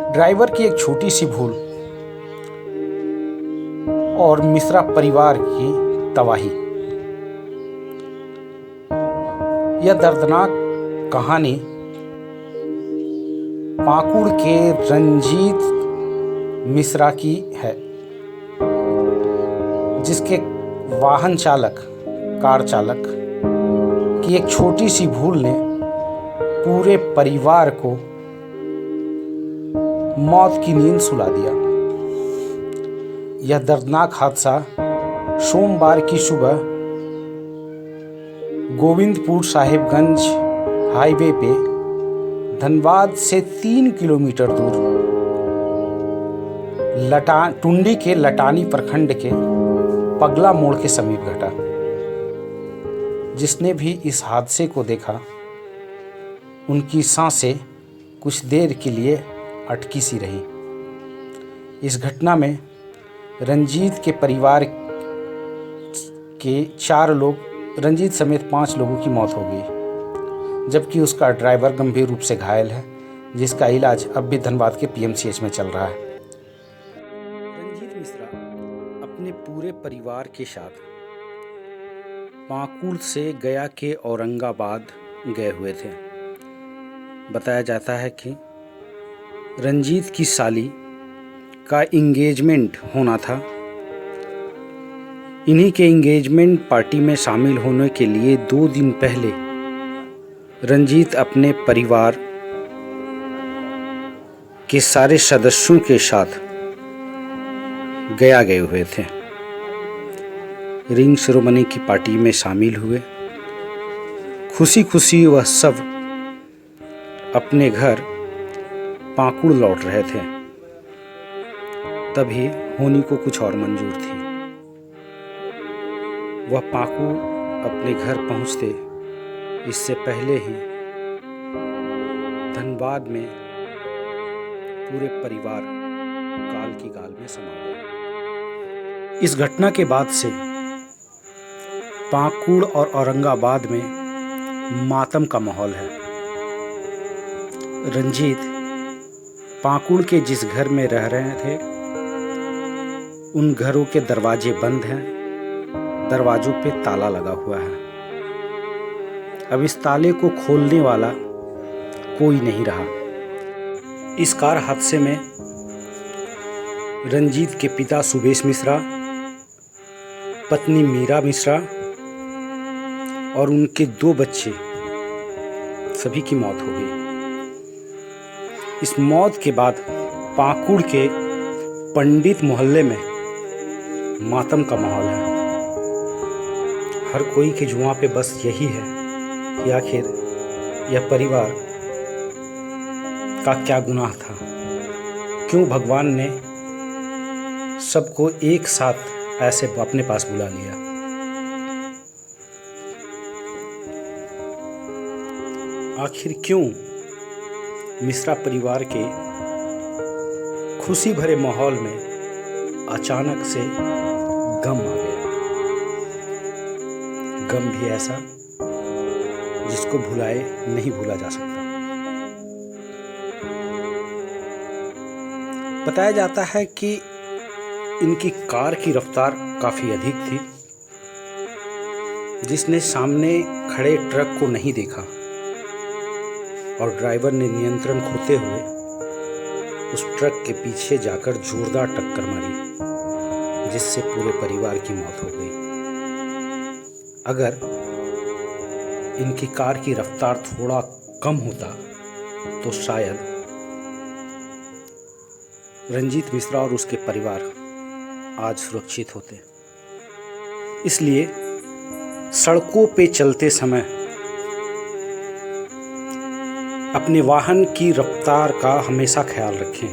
Driver की एक छोटी सी भूल और मिश्रा परिवार की तबाही। यह दर्दनाक कहानी पाकुड़ के रंजीत मिश्रा की है, जिसके वाहन चालक कार चालक की एक छोटी सी भूल ने पूरे परिवार को मौत की नींद सुला दिया। यह दर्दनाक हादसा सोमवार की सुबह गोविंदपुर साहिबगंज हाईवे पे धनबाद से 3 किलोमीटर दूर टुंडी के लटानी प्रखंड के पगला मोड़ के समीप घटा। जिसने भी इस हादसे को देखा, उनकी सांसें कुछ देर के लिए अटकी सी रही। इस घटना में रंजीत के परिवार के 4 लोग, रंजीत समेत 5 लोगों की मौत हो गई, जबकि उसका ड्राइवर गंभीर रूप से घायल है, जिसका इलाज अब भी धनबाद के पीएमसीएच में चल रहा है। रंजीत मिश्रा अपने पूरे परिवार के साथ पाकुड़ से गया के औरंगाबाद गए हुए थे। बताया जाता है कि रंजीत की साली का इंगेजमेंट होना था। इन्हीं के इंगेजमेंट पार्टी में शामिल होने के लिए 2 दिन पहले रंजीत अपने परिवार के सारे सदस्यों के साथ गया गए हुए थे। रिंग सेरेमनी की पार्टी में शामिल हुए। खुशी खुशी वह सब अपने घर पाकुड़ लौट रहे थे, तभी होनी को कुछ और मंजूर थी। वह पाकुड़ अपने घर पहुंचते इससे पहले ही धनबाद में पूरे परिवार काल की गाल में समा गया। इस घटना के बाद से पाकुड़ और औरंगाबाद में मातम का माहौल है। रंजीत पाकुड़ के जिस घर में रह रहे थे, उन घरों के दरवाजे बंद हैं, दरवाजों पे ताला लगा हुआ है। अब इस ताले को खोलने वाला कोई नहीं रहा। इस कार हादसे में रंजीत के पिता सुबेश मिश्रा, पत्नी मीरा मिश्रा और उनके 2 बच्चे सभी की मौत हो गई। इस मौत के बाद पाकुड़ के पंडित मोहल्ले में मातम का माहौल है। हर कोई के जुआं पे बस यही है कि आखिर यह परिवार का क्या गुनाह था, क्यों भगवान ने सबको एक साथ ऐसे अपने पास बुला लिया। आखिर क्यों मिश्रा परिवार के खुशी भरे माहौल में अचानक से गम आ गया। गम भी ऐसा जिसको भुलाए नहीं भूला जा सकता। बताया जाता है कि इनकी कार की रफ्तार काफी अधिक थी, जिसने सामने खड़े ट्रक को नहीं देखा और ड्राइवर ने नियंत्रण खोते हुए उस ट्रक के पीछे जाकर जोरदार टक्कर मारी, जिससे पूरे परिवार की मौत हो गई। अगर इनकी कार की रफ्तार थोड़ा कम होता तो शायद रंजीत मिश्रा और उसके परिवार आज सुरक्षित होते। इसलिए सड़कों पे चलते समय अपने वाहन की रफ्तार का हमेशा ख्याल रखें।